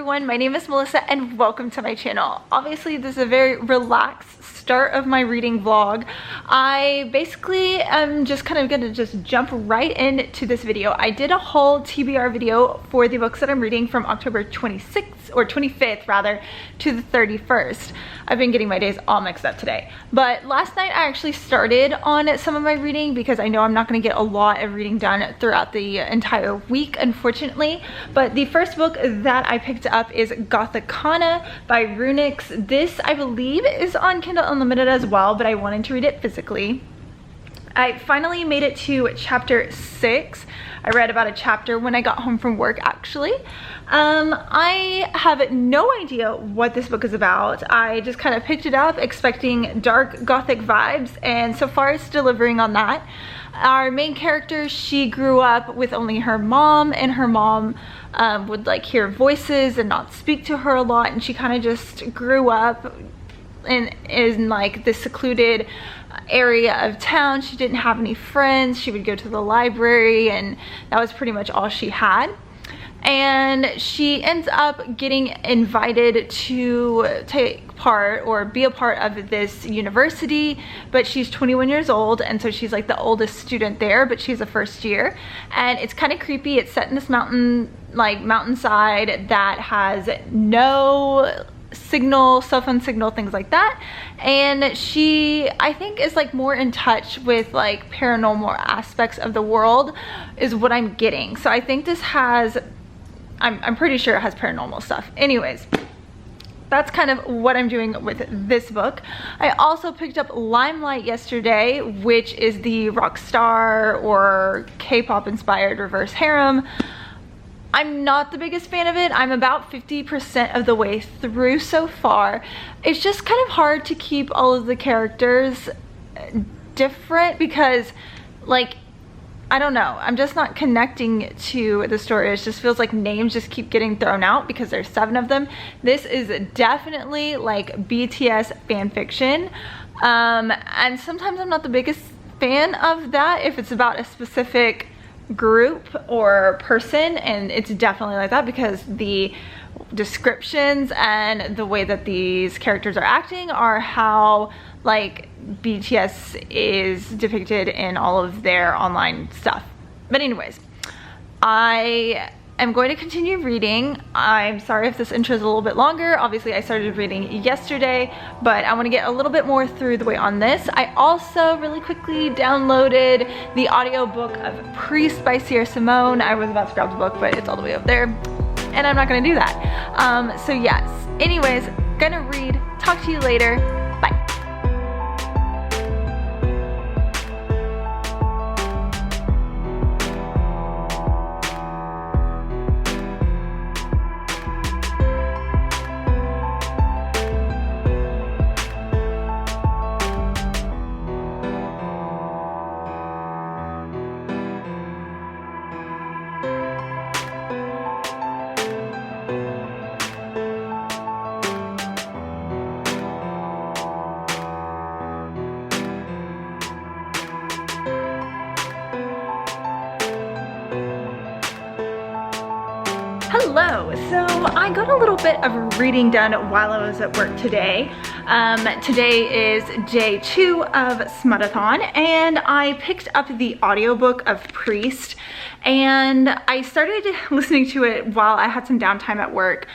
everyone, my name is Melissa and welcome to my channel. Obviously this is a very relaxed start of my reading vlog. I basically am just kind of gonna just jump right into this video. I did a whole TBR video for the books that I'm reading from October 26th or 25th rather to the 31st. I've been getting my days all mixed up today. But last night I actually started on some of my reading because I know I'm not gonna get a lot of reading done throughout the entire week, unfortunately. But the first book that I picked up is Readathon by Runix. This, I believe, is on Kindle Unlimited as well, but I wanted to read it physically. I finally made it to chapter 6. I read about a chapter when I got home from work, actually. I have no idea what this book is about. I just kind of picked it up expecting dark gothic vibes, and so far it's delivering on that. Our main character, she grew up with only her mom, and her mom would like hear voices and not speak to her a lot, and she kind of just grew up in like this secluded area of town. She didn't have any friends. She would go to the library and that was pretty much all she had. And she ends up getting invited to take part or be a part of this university, but she's 21 years old, and so she's like the oldest student there, but she's a first year. And it's kind of creepy. It's set in this mountainside that has no signal, cell phone signal, things like that. And she, I think, is like more in touch with like paranormal aspects of the world is what I'm getting. So I think this has, I'm pretty sure it has paranormal stuff. Anyways, that's kind of what I'm doing with this book. I also picked up Limelight yesterday, which is the rock star or K-pop inspired reverse harem. I'm not the biggest fan of it. I'm about 50% of the way through so far. It's just kind of hard to keep all of the characters different because, like, I don't know. I'm just not connecting to the story. It just feels like names just keep getting thrown out because there's 7 of them. This is definitely like BTS fanfiction. And sometimes I'm not the biggest fan of that if it's about a specific group or person, and it's definitely like that because the descriptions and the way that these characters are acting are how like BTS is depicted in all of their online stuff. But anyways, I am going to continue reading. I'm sorry if this intro is a little bit longer. Obviously I started reading yesterday, but I want to get a little bit more through the way on this. I also really quickly downloaded the audiobook of Priest by Sierra Simone. I was about to grab the book, but it's all the way up there and I'm not going to do that. So yes, anyways, gonna read. Talk to you later. Bye. Hello, so I got a little bit of reading done while I was at work today. Today is day 2 of Smutathon, and I picked up the audiobook of Priest, and I started listening to it while I had some downtime at work.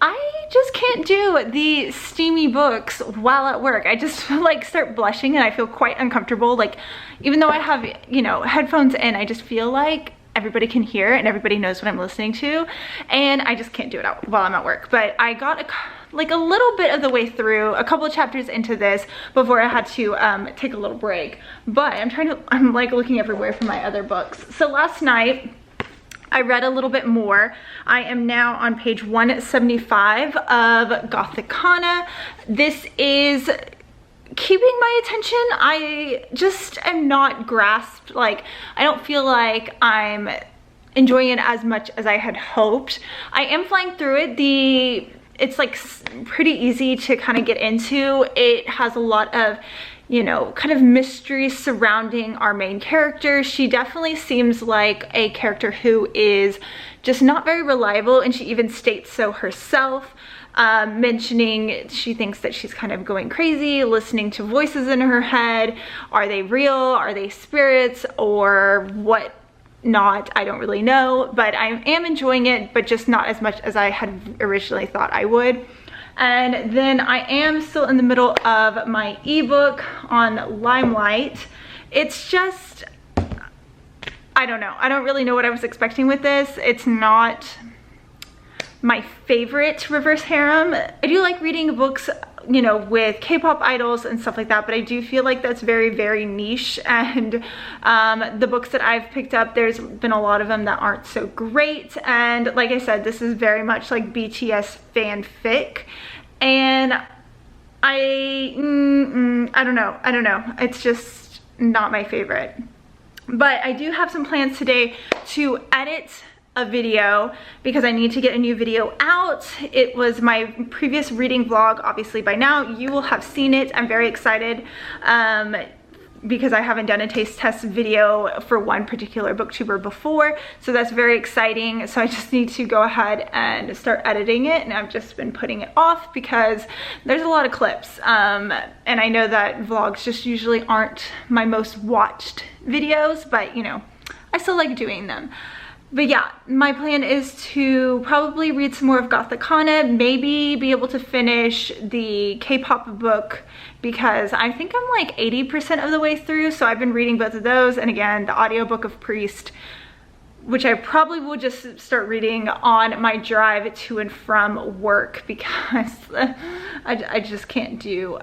I just can't do the steamy books while at work. I just like start blushing and I feel quite uncomfortable. Like, even though I have, you know, headphones in, I just feel like everybody can hear and everybody knows what I'm listening to, and I just can't do it while I'm at work. But I got like a little bit of the way through, a couple of chapters into this before I had to take a little break. But I'm like looking everywhere for my other books. So last night I read a little bit more. I am now on page 175 of Readathon. This is keeping my attention. I just am not grasped. Like, I don't feel like I'm enjoying it as much as I had hoped. I am flying through it. It's like pretty easy to kind of get into. It has a lot of you know, kind of mystery surrounding our main character. She definitely seems like a character who is just not very reliable, and she even states so herself, mentioning she thinks that she's kind of going crazy, listening to voices in her head. Are they real? Are they spirits or what not? I don't really know, but I am enjoying it, but just not as much as I had originally thought I would. And then I am still in the middle of my ebook on Limelight. It's just, I don't know. I don't really know what I was expecting with this. It's not my favorite reverse harem. I do like reading books, you know, with K-pop idols and stuff like that, but I do feel like that's very, very niche. And the books that I've picked up, there's been a lot of them that aren't so great. And like I said, this is very much like BTS FanFic. And I don't know. It's just not my favorite. But I do have some plans today to edit a video because I need to get a new video out. It was my previous reading vlog. Obviously by now you will have seen it. I'm very excited because I haven't done a taste test video for one particular booktuber before, so that's very exciting. So I just need to go ahead and start editing it, and I've just been putting it off because there's a lot of clips, and I know that vlogs just usually aren't my most watched videos, but you know, I still like doing them. But yeah, my plan is to probably read some more of Gothicana, maybe be able to finish the K-pop book because I think I'm like 80% of the way through, so I've been reading both of those, and again, the audiobook of Priest, which I probably will just start reading on my drive to and from work because I just can't do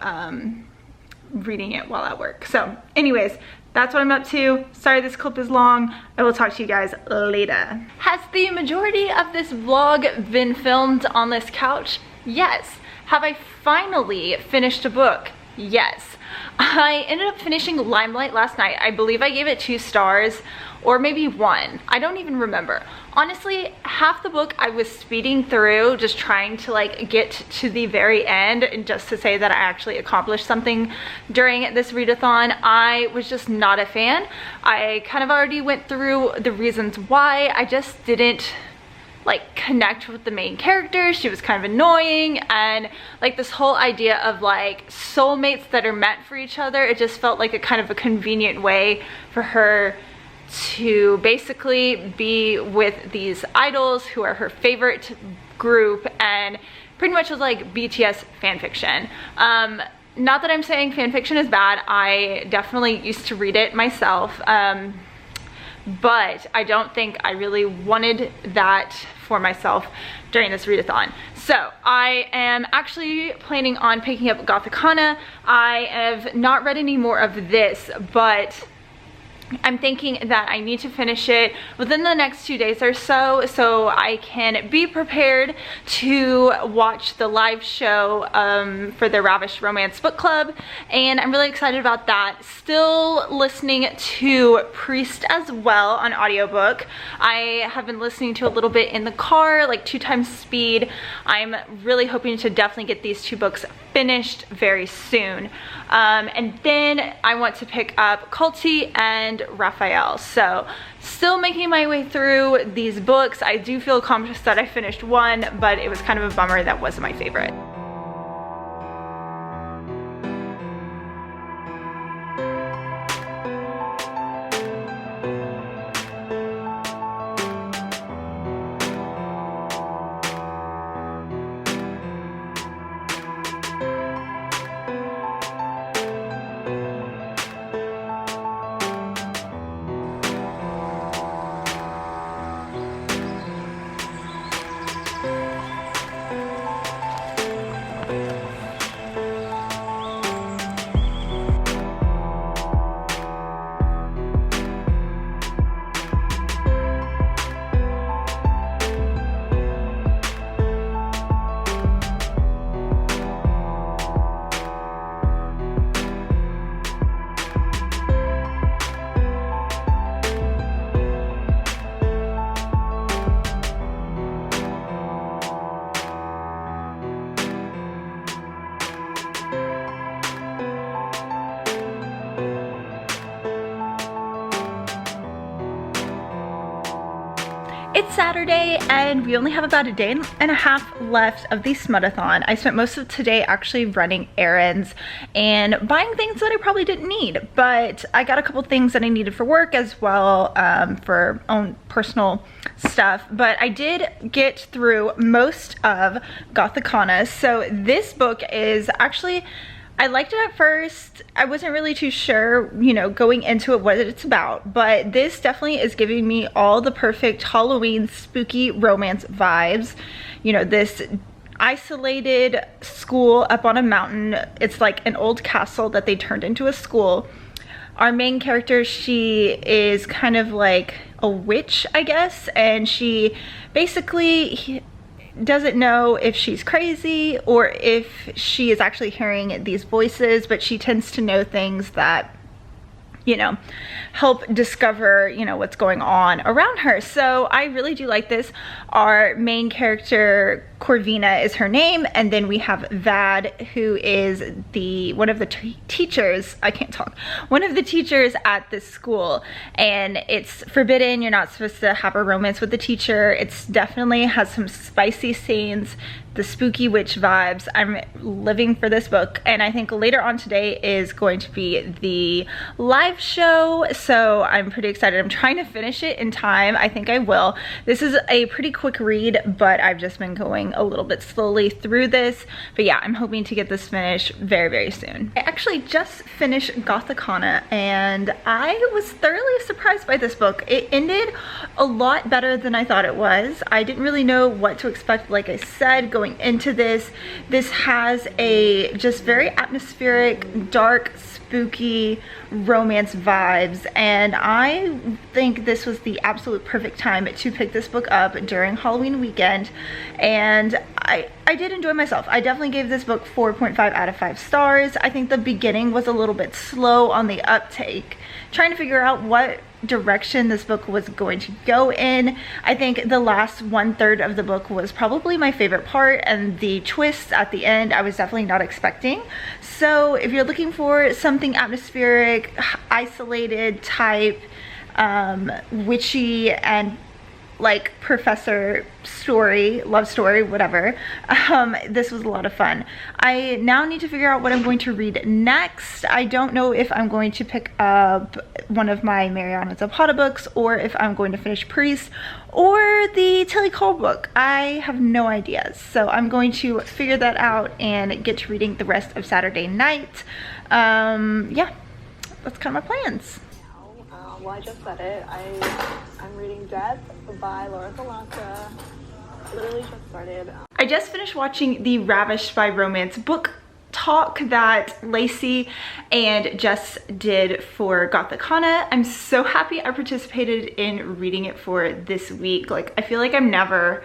reading it while at work. So anyways, that's what I'm up to. Sorry this clip is long. I will talk to you guys later. Has the majority of this vlog been filmed on this couch? Yes. Have I finally finished a book? Yes. I ended up finishing Limelight last night. I believe I gave it 2 stars or maybe 1. I don't even remember. Honestly, half the book I was speeding through, just trying to like get to the very end, and just to say that I actually accomplished something during this readathon. I was just not a fan. I kind of already went through the reasons why. I just didn't like connect with the main character. She was kind of annoying, and like this whole idea of like soulmates that are meant for each other, it just felt like a kind of a convenient way for her to basically be with these idols who are her favorite group, and pretty much was like BTS fanfiction. Not that I'm saying fanfiction is bad. I definitely used to read it myself, but I don't think I really wanted that for myself during this readathon. So I am actually planning on picking up Gothicana. I have not read any more of this, but I'm thinking that I need to finish it within the next 2 days or so, so I can be prepared to watch the live show for the Ravished Romance Book Club, and I'm really excited about that. Still listening to Priest as well on audiobook. I have been listening to a little bit in the car, like 2 times speed. I'm really hoping to definitely get these 2 books finished very soon. And then I want to pick up Culty and Raphael. So still making my way through these books. I do feel accomplished that I finished 1, but it was kind of a bummer that wasn't my favorite. Saturday and we only have about a day and a half left of the Smutathon. I spent most of today actually running errands and buying things that I probably didn't need, but I got a couple things that I needed for work as well, for own personal stuff. But I did get through most of Gothicana. So this book is actually, I liked it at first. I wasn't really too sure, you know, going into it what it's about, but this definitely is giving me all the perfect Halloween spooky romance vibes. You know, this isolated school up on a mountain. It's like an old castle that they turned into a school. Our main character, she is kind of like a witch, I guess, and she basically doesn't know if she's crazy or if she is actually hearing these voices, but she tends to know things that, you know, help discover, you know, what's going on around her. So I really do like this. Our main character, Corvina is her name, and then we have Vad, who is one of the teachers, I can't talk, one of the teachers at this school, and it's forbidden. You're not supposed to have a romance with the teacher. It's definitely has some spicy scenes, the spooky witch vibes. I'm living for this book, and I think later on today is going to be the live show, so I'm pretty excited. I'm trying to finish it in time. I think I will. This is a pretty quick read, but I've just been going a little bit slowly through this. But yeah, I'm hoping to get this finished very, very soon. I actually just finished Gothicana and I was thoroughly surprised by this book. It ended a lot better than I thought it was. I didn't really know what to expect, like I said, going into this. This has a just very atmospheric, dark, spooky romance vibes, and I think this was the absolute perfect time to pick this book up during Halloween weekend, and I did enjoy myself. I definitely gave this book 4.5 out of 5 stars. I think the beginning was a little bit slow on the uptake, trying to figure out what direction this book was going to go in. I think the last 1/3 of the book was probably my favorite part, and the twists at the end I was definitely not expecting. So if you're looking for something atmospheric, isolated type, witchy and like professor story, love story, whatever, this was a lot of fun. I now need to figure out what I'm going to read next. I don't know if I'm going to pick up one of my Mariana Zapata books, or if I'm going to finish Priest or the Tilly Cole book. I have no idea, so I'm going to figure that out and get to reading the rest of Saturday night. Yeah, that's kind of my plans. Well, I just said it. I'm reading Death by Laura Galanca. Literally just started. I just finished watching the Ravished by Romance book talk that Lacey and Jess did for Gothicana. I'm so happy I participated in reading it for this week. Like, I feel like I'm never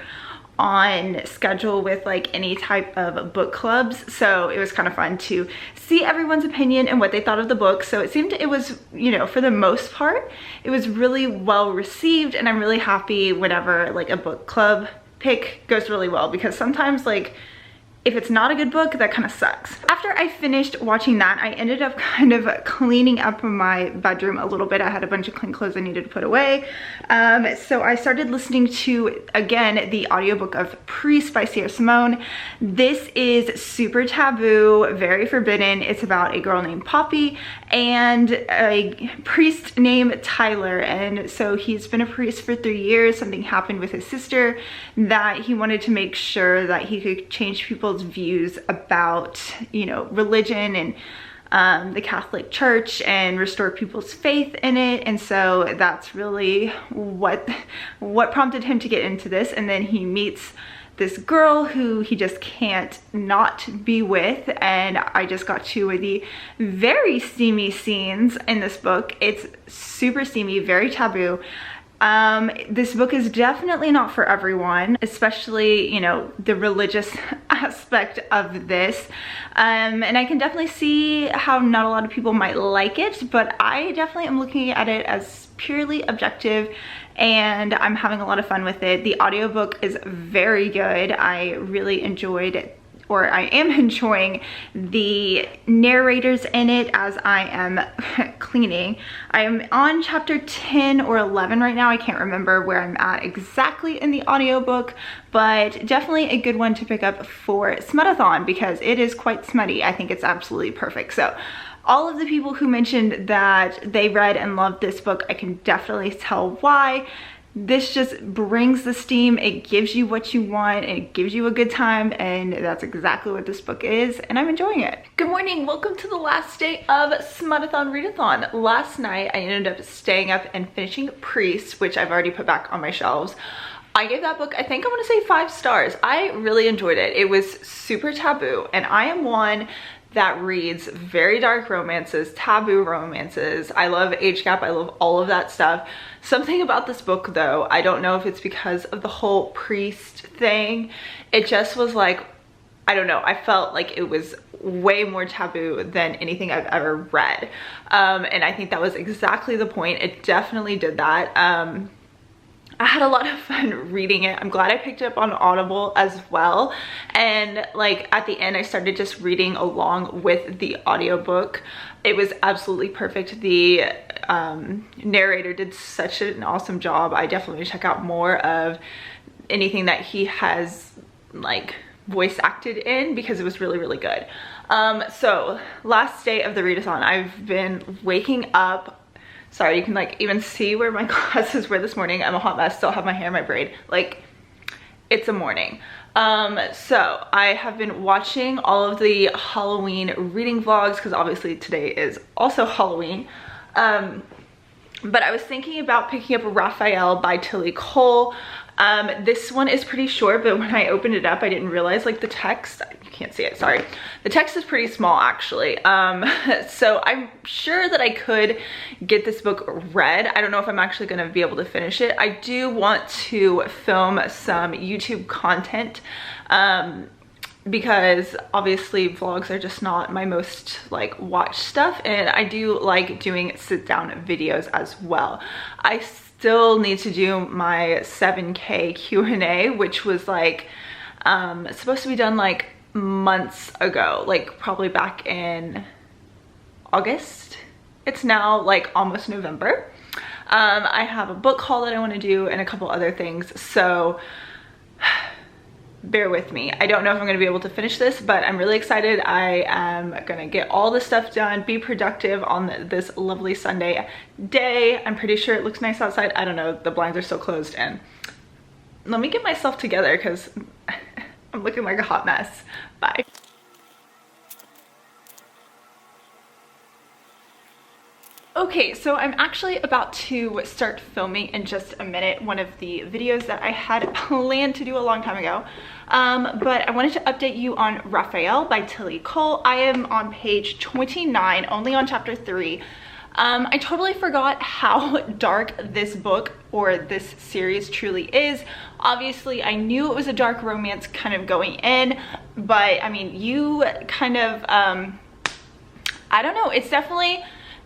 on schedule with like any type of book clubs, so it was kind of fun to see everyone's opinion and what they thought of the book. So it seemed it was, you know, for the most part it was really well received, and I'm really happy whenever like a book club pick goes really well, because sometimes like if it's not a good book, that kind of sucks. After I finished watching that, I ended up kind of cleaning up my bedroom a little bit. I had a bunch of clean clothes I needed to put away. So I started listening to, again, the audiobook of Priest by Sierra Simone. This is super taboo, very forbidden. It's about a girl named Poppy and a priest named Tyler. And so he's been a priest for 3 years. Something happened with his sister that he wanted to make sure that he could change people's views about, you know, religion and the Catholic Church, and restore people's faith in it. And so that's really what prompted him to get into this. And then he meets this girl who he just can't not be with, and I just got 2 of the very steamy scenes in this book. It's super steamy, very taboo. This book is definitely not for everyone, especially, you know, the religious aspect of this. And I can definitely see how not a lot of people might like it, but I definitely am looking at it as purely objective, and I'm having a lot of fun with it. The audiobook is very good. I really enjoyed or I am enjoying the narrators in it as I am cleaning. I am on chapter 10 or 11 right now. I can't remember where I'm at exactly in the audiobook, but definitely a good one to pick up for Smutathon because it is quite smutty. I think it's absolutely perfect. So all of the people who mentioned that they read and loved this book, I can definitely tell why. This just brings the steam. It gives you what you want. It gives you a good time, and that's exactly what this book is, and I'm enjoying it. Good morning. Welcome to the last day of Smutathon Readathon. Last night, I ended up staying up and finishing Priest, which I've already put back on my shelves. I gave that book, I think I want to say 5 stars. I really enjoyed it. It was super taboo, and I am one that reads very dark romances, taboo romances. I love age gap, I love all of that stuff. Something about this book though, I don't know if it's because of the whole priest thing, it just was like, I don't know, I felt like it was way more taboo than anything I've ever read. And I think that was exactly the point. It definitely did that. I had a lot of fun reading it. I'm glad I picked it up on Audible as well. And like at the end, I started just reading along with the audiobook. It was absolutely perfect. The narrator did such an awesome job. I definitely check out more of anything that he has like voice acted in because it was really, really good. So last day of the readathon, I've been waking up. Sorry, you can like even see where my glasses were this morning. I'm a hot mess, still have my hair in my braid. Like, it's a morning. So I have been watching all of the Halloween reading vlogs because obviously today is also Halloween. But I was thinking about picking up Raphael by Tilly Cole. This one is pretty short, but when I opened it up, I didn't realize like the text, you can't see it, sorry. The text is pretty small actually. So I'm sure that I could get this book read. I don't know if I'm actually gonna be able to finish it. I do want to film some YouTube content because obviously vlogs are just not my most like watched stuff, and I do like doing sit down videos as well. I still need to do my 7K Q&A, which was like supposed to be done like months ago, like probably back in August. It's now like almost November. I have a book haul that I want to do and a couple other things, so bear with me. I don't know if I'm going to be able to finish this, but I'm really excited. I am going to get all the stuff done, be productive on this lovely Sunday day. I'm pretty sure it looks nice outside. I don't know, the blinds are still closed, and let me get myself together because I'm looking like a hot mess. Bye. Okay, so I'm actually about to start filming in just a minute one of the videos that I had planned to do a long time ago. But I wanted to update you on Raphael by Tilly Cole. I am on page 29, only on chapter 3. I totally forgot how dark this book or this series truly is. Obviously, I knew it was a dark romance kind of going in, but I mean, you kind of, I don't know, it's definitely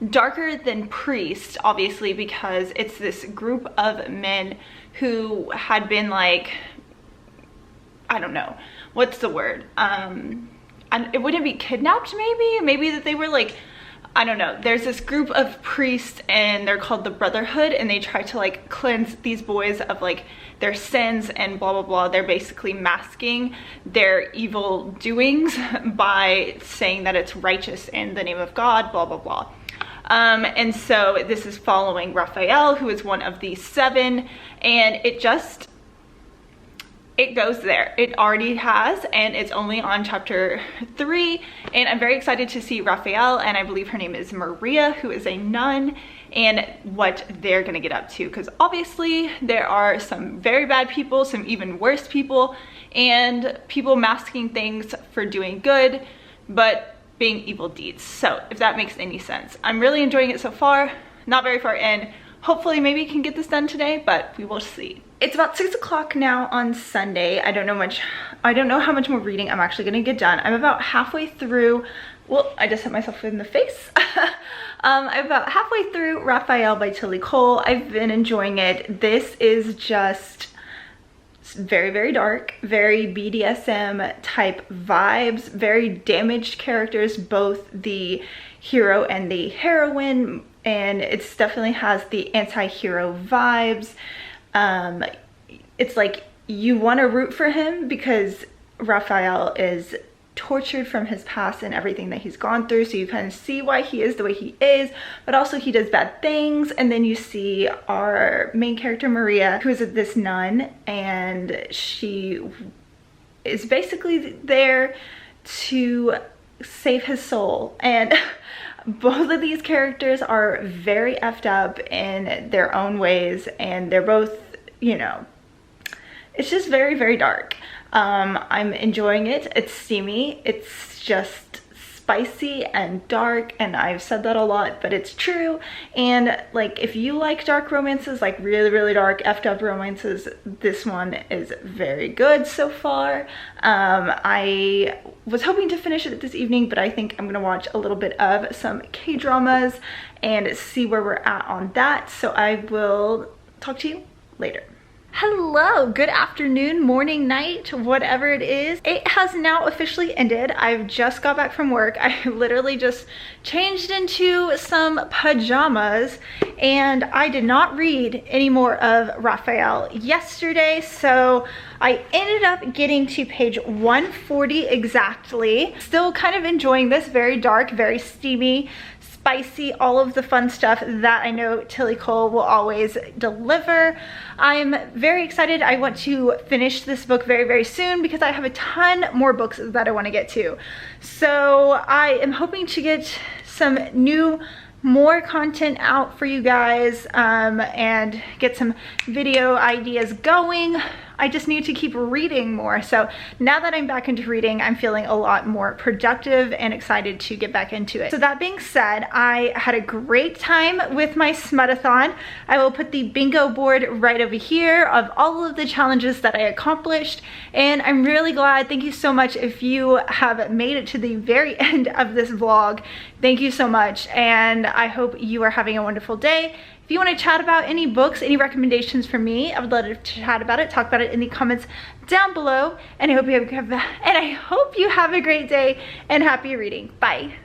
darker than Priest, obviously, because it's this group of men who had been like, I don't know, what's the word? And it wouldn't be kidnapped, maybe that they were like, I don't know. There's this group of priests and they're called the Brotherhood, and they try to like cleanse these boys of like their sins and blah, blah, blah. They're basically masking their evil doings by saying that it's righteous in the name of God, blah, blah, blah. And so this is following Raphael, who is one of the 7, and it goes there. It already has, and it's only on chapter 3, and I'm very excited to see Raphael, and I believe her name is Maria, who is a nun, and what they're gonna get up to, because obviously there are some very bad people, some even worse people, and people masking things for doing good, but being evil deeds. So if that makes any sense. I'm really enjoying it so far, not very far in. Hopefully maybe I can get this done today, but we will see. It's about 6 o'clock now on Sunday. I don't know how much more reading I'm actually gonna get done. I'm about halfway through. Well, I just hit myself in the face. I'm about halfway through Raphael by Tilly Cole. I've been enjoying it. This is just It's very, very dark, very BDSM type vibes, very damaged characters, both the hero and the heroine, and it definitely has the anti-hero vibes. It's like you want to root for him because Raphael is tortured from his past and everything that he's gone through, so you kind of see why he is the way he is, but also he does bad things. And then you see our main character Maria, who is this nun, and she is basically there to save his soul. And both of these characters are very effed up in their own ways, and they're both, you know, it's just very, very dark. I'm enjoying it. It's steamy. It's just spicy and dark, and I've said that a lot, but it's true. And like, if you like dark romances, like really, really dark, effed up romances, this one is very good so far. I was hoping to finish it this evening, but I think I'm gonna watch a little bit of some K-dramas and see where we're at on that. So I will talk to you later. Hello, good afternoon, morning, night, whatever it is. It has now officially ended. I've just got back from work. I literally just changed into some pajamas, and I did not read any more of Raphael yesterday, so I ended up getting to page 140 exactly. Still kind of enjoying this, very dark, very steamy, spicy, all of the fun stuff that I know Tilly Cole will always deliver. I'm very excited. I want to finish this book very, very soon because I have a ton more books that I want to get to. So I am hoping to get some new, more content out for you guys, and get some video ideas going. I just need to keep reading more. So now that I'm back into reading, I'm feeling a lot more productive and excited to get back into it. So that being said, I had a great time with my Smutathon. I will put the bingo board right over here of all of the challenges that I accomplished, and I'm really glad. Thank you so much if you have made it to the very end of this vlog. Thank you so much, and I hope you are having a wonderful day. If you want to chat about any books, any recommendations for me, I would love to chat about it, talk about it in the comments down below. And I hope you have a great day and happy reading. Bye.